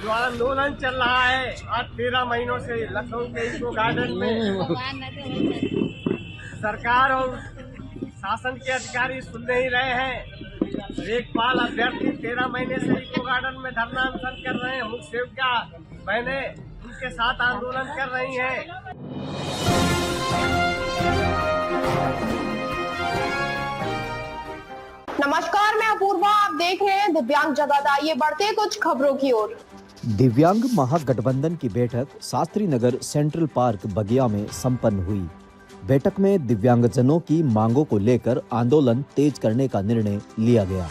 जो आंदोलन चल रहा है आज 13 महीनों से लखनऊ के इको गार्डन में, सरकार और शासन के अधिकारी सुन नहीं रहे हैं। लेखपाल अभ्यर्थी 13 महीने से इको गार्डन में धरना अनशन कर रहे हैं। मुख्य सेविका बहने उनके साथ आंदोलन कर रही हैं। नमस्कार, मैं अपूर्वा, आप देख रहे हैं दिव्यांग जगत। आइए बढ़ते हैं कुछ खबरों की ओर। दिव्यांग महागठबंधन की बैठक शास्त्री नगर सेंट्रल पार्क बगिया में संपन्न हुई। बैठक में दिव्यांगजनों की मांगों को लेकर आंदोलन तेज करने का निर्णय लिया गया।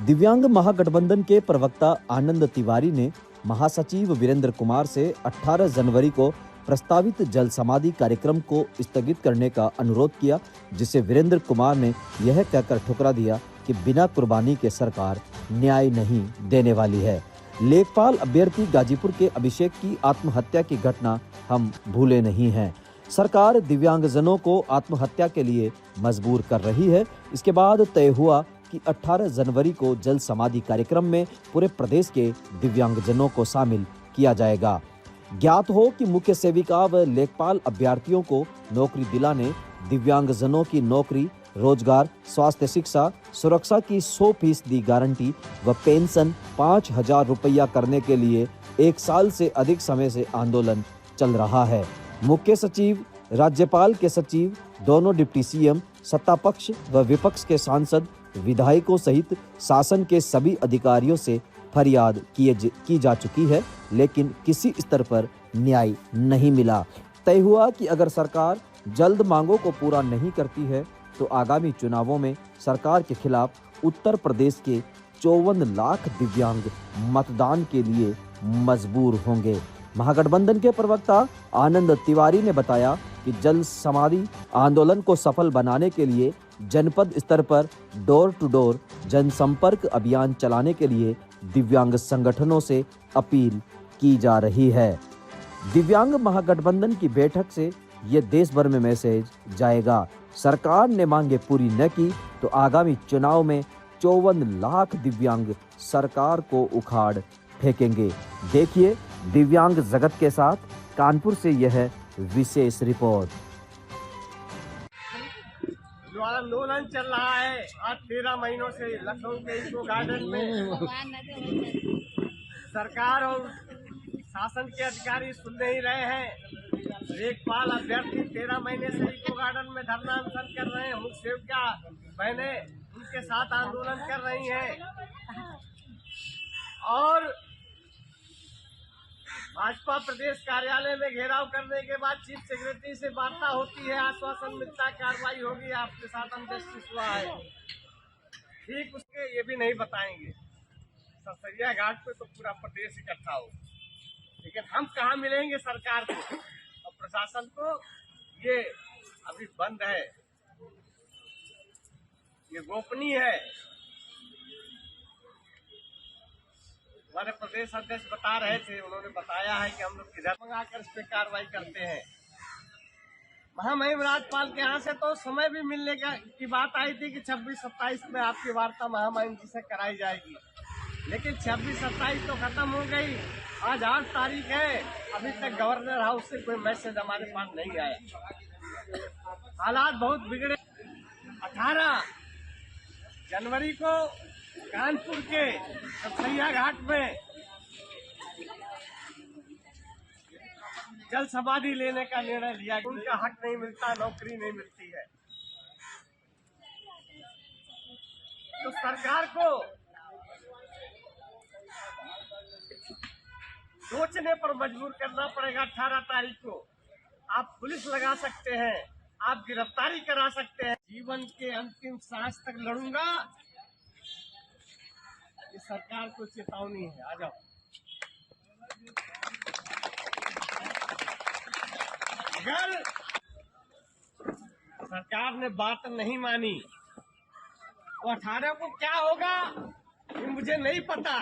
दिव्यांग महागठबंधन के प्रवक्ता आनंद तिवारी ने महासचिव वीरेंद्र कुमार से 18 जनवरी को प्रस्तावित जल समाधि कार्यक्रम को स्थगित करने का अनुरोध किया, जिसे वीरेंद्र कुमार ने यह कहकर ठुकरा दिया कि बिना कुर्बानी के सरकार न्याय नहीं देने वाली है। लेखपाल अभ्यर्थी गाजीपुर के अभिषेक की आत्महत्या की घटना हम भूले नहीं हैं। सरकार दिव्यांगजनों को आत्महत्या के लिए मजबूर कर रही है। इसके बाद तय हुआ कि 18 जनवरी को जल समाधि कार्यक्रम में पूरे प्रदेश के दिव्यांगजनों को शामिल किया जाएगा। ज्ञात हो कि मुख्य सेविका व लेखपाल अभ्यर्थियों को नौकरी दिलाने, दिव्यांगजनों की नौकरी, रोजगार, स्वास्थ्य, शिक्षा, सुरक्षा की 100% गारंटी व पेंशन 5,000 रुपया करने के लिए 1 साल से अधिक समय से आंदोलन चल रहा है। मुख्य सचिव, राज्यपाल के सचिव, दोनों डिप्टी सीएम, सत्ता पक्ष व विपक्ष के सांसद, विधायकों सहित शासन के सभी अधिकारियों से फरियाद की जा चुकी है, लेकिन किसी स्तर पर न्याय नहीं मिला। तय हुआ कि अगर सरकार जल्द मांगों को पूरा नहीं करती है तो आगामी चुनावों में सरकार के खिलाफ उत्तर प्रदेश के 54 लाख दिव्यांग मतदान के लिए मजबूर होंगे। महागठबंधन के प्रवक्ता आनंद तिवारी ने बताया कि जल समाधि आंदोलन को सफल बनाने के लिए जनपद स्तर पर डोर टू डोर जनसंपर्क अभियान चलाने के लिए दिव्यांग संगठनों से अपील की जा रही है। दिव्यांग महागठबंधन की बैठक से ये देश भर में मैसेज जाएगा। सरकार ने मांगे पूरी न की तो आगामी चुनाव में 54 लाख दिव्यांग सरकार को उखाड़ फेंकेंगे। देखिए दिव्यांग जगत के साथ कानपुर से यह विशेष रिपोर्ट। जो आंदोलन चल रहा है आज 13 महीनों से लखनऊ के इको गार्डन में, सरकार और शासन के अधिकारी सुन नहीं रहे हैं। लेखपाल अभ्यर्थी 13 महीने से इको गार्डन में धरना अनशन कर रहे हैं। मुख्य सेविका बहने उनके साथ आंदोलन कर रही हैं। और भाजपा प्रदेश कार्यालय में घेराव करने के बाद चीफ सेक्रेटरी से वार्ता होती है, आश्वासन मिलता है कार्रवाई होगी, आपके साथ हम जस्टिस हुआ है। ठीक उसके ये भी नहीं बताएंगे। सरसैया घाट पे तो पूरा प्रदेश इकट्ठा हो, लेकिन हम कहाँ मिलेंगे सरकार को और प्रशासन को? ये अभी बंद है, ये गोपनीय है। हमारे प्रदेश अध्यक्ष बता रहे थे, उन्होंने बताया है कि हम लोग किधर मंगाकर इस पे कार्रवाई करते हैं। महामहिम राज्यपाल के यहाँ से तो समय भी मिलने की बात आई थी कि 26-27 में आपकी वार्ता महामहिम जी से कराई जाएगी, लेकिन 26-27 तो खत्म हो गई। आज 8 तारीख है, अभी तक गवर्नर हाउस से कोई मैसेज हमारे पास नहीं आया। हालात बहुत बिगड़े। 18 जनवरी को कानपुर के सरसैया घाट में जल समाधि लेने का निर्णय लिया। उनका हक नहीं मिलता, नौकरी नहीं मिलती है, तो सरकार को सोचने पर मजबूर करना पड़ेगा। 18 तारीख को आप पुलिस लगा सकते हैं, आप गिरफ्तारी करा सकते हैं। जीवन के अंतिम सांस तक लड़ूंगा, ये सरकार को चेतावनी है। आ जाओ। अगर सरकार ने बात नहीं मानी तो 18 को क्या होगा ये मुझे नहीं पता,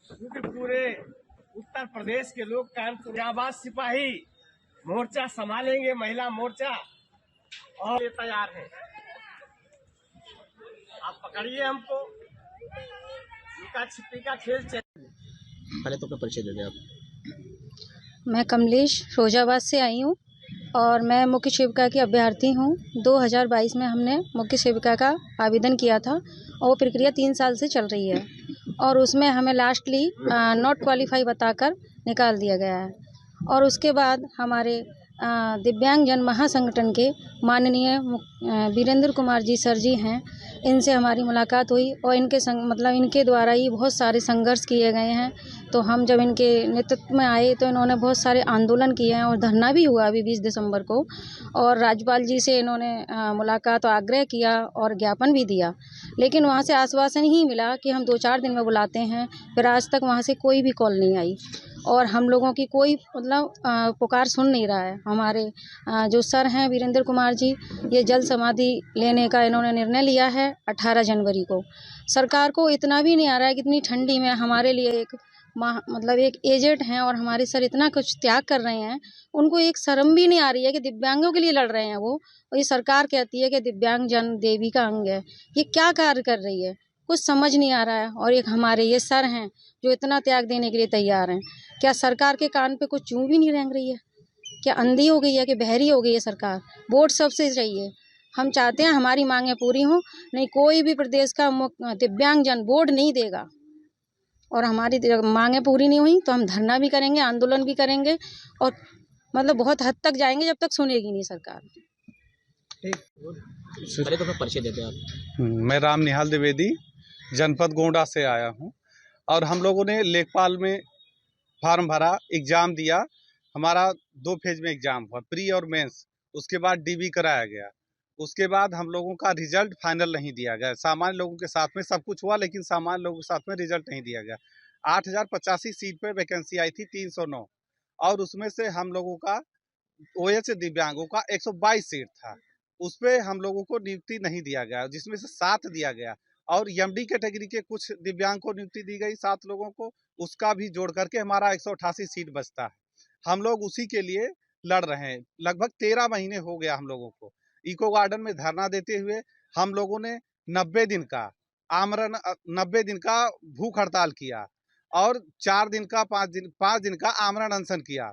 क्योंकि पूरे उत्तर प्रदेश के लोग कानपुर जाबाज सिपाही मोर्चा संभालेंगे, महिला मोर्चा, और ये तैयार है। आप पकड़िए हमको, लुका छिपी का खेल चल। पहले तो अपना परिचय दे दें आप। मैं कमलेश फिरोजाबाद से आई हूँ और मैं मुख्य सेविका की अभ्यर्थी हूँ। 2022 में हमने मुख्य सेविका का आवेदन किया था और वो प्रक्रिया 3 साल से चल रही है और उसमें हमें लास्टली नॉट क्वालिफाई बताकर निकाल दिया गया है। और उसके बाद हमारे दिव्यांग जन महासंगठन के माननीय वीरेंद्र कुमार जी सर जी हैं, इनसे हमारी मुलाकात हुई और इनके द्वारा ही बहुत सारे संघर्ष किए गए हैं। तो हम जब इनके नेतृत्व में आए तो इन्होंने बहुत सारे आंदोलन किए हैं और धरना भी हुआ अभी 20 दिसंबर को। और राज्यपाल जी से इन्होंने मुलाकात और आग्रह किया और ज्ञापन भी दिया, लेकिन वहाँ से आश्वासन ही मिला कि हम 2-4 दिन में बुलाते हैं। फिर आज तक वहाँ से कोई भी कॉल नहीं आई और हम लोगों की कोई पुकार सुन नहीं रहा है। हमारे जो सर हैं वीरेंद्र कुमार जी, ये जल समाधि लेने का इन्होंने निर्णय लिया है 18 जनवरी को। सरकार को इतना भी नहीं आ रहा है कि इतनी ठंडी में हमारे लिए एक एजेंट हैं और हमारे सर इतना कुछ त्याग कर रहे हैं, उनको एक शर्म भी नहीं आ रही है कि दिव्यांगों के लिए लड़ रहे हैं वो। और ये सरकार कहती है कि दिव्यांग जन देवी का अंग है, ये क्या कार्य कर रही है, कुछ समझ नहीं आ रहा है। और एक हमारे ये सर हैं जो इतना त्याग देने के लिए तैयार हैं, क्या सरकार के कान पे कुछ चूं भी नहीं रेंग रही है? क्या अंधी हो गई है कि बहरी हो गई है सरकार? वोट सबसे चाहिए। हम चाहते हैं हमारी मांगें पूरी हों, नहीं कोई भी प्रदेश का दिव्यांग जन वोट नहीं देगा। और हमारी मांगें पूरी नहीं हुई तो हम धरना भी करेंगे, आंदोलन भी करेंगे और बहुत हद तक जाएंगे जब तक सुनेगी नहीं सरकार। पहले तो अपना परिचय दे दें आप। मैं राम निहाल द्विवेदी जनपद गोंडा से आया हूं और हम लोगों ने लेखपाल में फॉर्म भरा, एग्ज़ाम दिया। हमारा 2 फेज में एग्ज़ाम हुआ, प्री और मेंस। उसके बाद डीबी कराया गया। उसके बाद हम लोगों का रिजल्ट फाइनल नहीं दिया गया। सामान्य लोगों के साथ में सब कुछ हुआ, लेकिन सामान्य लोगों के साथ में रिजल्ट नहीं दिया गया। 8085 सीट पे वैकेंसी आई थी 309 और उसमें से हम लोगों का ओएच दिव्यांगों का 122 सीट था। उस पर हम लोगों को नियुक्ति नहीं दिया गया, जिसमें से 7 दिया गया और एमडी कैटेगरी के कुछ दिव्यांग को नियुक्ति दी गई 7 लोगों को। उसका भी जोड़ करके हमारा 188 सीट बचता है। हम लोग उसी के लिए लड़ रहे हैं। लगभग 13 महीने हो गया हम लोगों को इको गार्डन में धरना देते हुए। हम लोगों ने 90 दिन का भूख हड़ताल किया और 5 दिन का आमरण अनशन किया,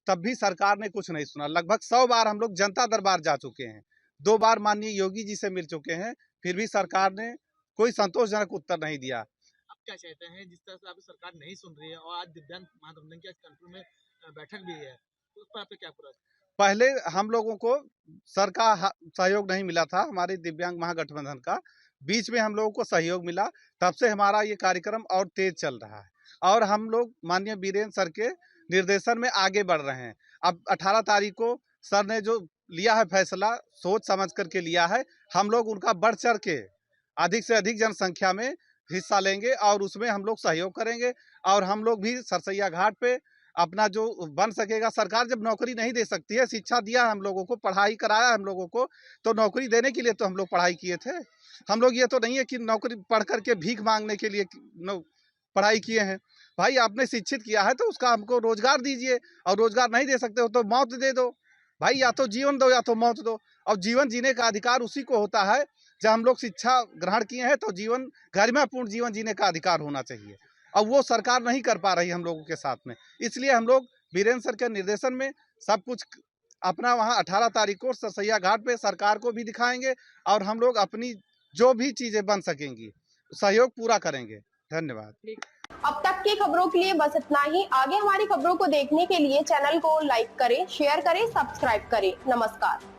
तब भी सरकार ने कुछ नहीं सुना। लगभग 100 बार हम लोग जनता दरबार जा चुके हैं, 2 बार माननीय योगी जी से मिल चुके हैं, फिर भी सरकार ने कोई संतोषजनक उत्तर नहीं दिया। आप क्या चाहते हैं, जिस तरह से आपकी सरकार नहीं सुन रही है और आज दिव्यांग महागठबंधन की कंट्रोल में बैठक भी है, तो उस पर आपका क्या पूरा? पहले हम लोगों को सर का सहयोग नहीं मिला था, हमारे दिव्यांग महागठबंधन का। बीच में हम लोगों को सहयोग मिला, तब से हमारा ये कार्यक्रम और तेज चल रहा है और हम लोग माननीय वीरेंद्र सर के निर्देशन में आगे बढ़ रहे हैं। अब 18 तारीख को सर ने जो लिया है फैसला, सोच समझ करके लिया है। हम लोग उनका बढ़ चढ़ के अधिक से अधिक जनसंख्या में हिस्सा लेंगे और उसमें हम लोग सहयोग करेंगे। और हम लोग भी सरसैया घाट पे अपना जो बन सकेगा, सरकार जब नौकरी नहीं दे सकती है, शिक्षा दिया है हम लोगों को, पढ़ाई कराया हम लोगों को, तो नौकरी देने के लिए तो हम लोग पढ़ाई किए थे। हम लोग ये तो नहीं है कि नौकरी पढ़ करके भीख मांगने के लिए पढ़ाई किए हैं। भाई आपने शिक्षित किया है तो उसका हमको रोजगार दीजिए, और रोजगार नहीं दे सकते हो तो मौत दे दो। भाई या तो जीवन दो या तो मौत दो। और जीवन जीने का अधिकार उसी को होता है जब हम लोग शिक्षा ग्रहण किए हैं, तो जीवन गरिमापूर्ण जीवन जीने का अधिकार होना चाहिए, और वो सरकार नहीं कर पा रही हम लोगों के साथ में। इसलिए हम लोग वीरेंद्र सर के निर्देशन में सब कुछ अपना वहाँ 18 तारीख को सरसैया घाट पे सरकार को भी दिखाएंगे और हम लोग अपनी जो भी चीजें बन सकेंगी सहयोग पूरा करेंगे। धन्यवाद। अब तक की खबरों के लिए बस इतना ही। आगे हमारी खबरों को देखने के लिए चैनल को लाइक करें, शेयर करें, सब्सक्राइब करें। नमस्कार।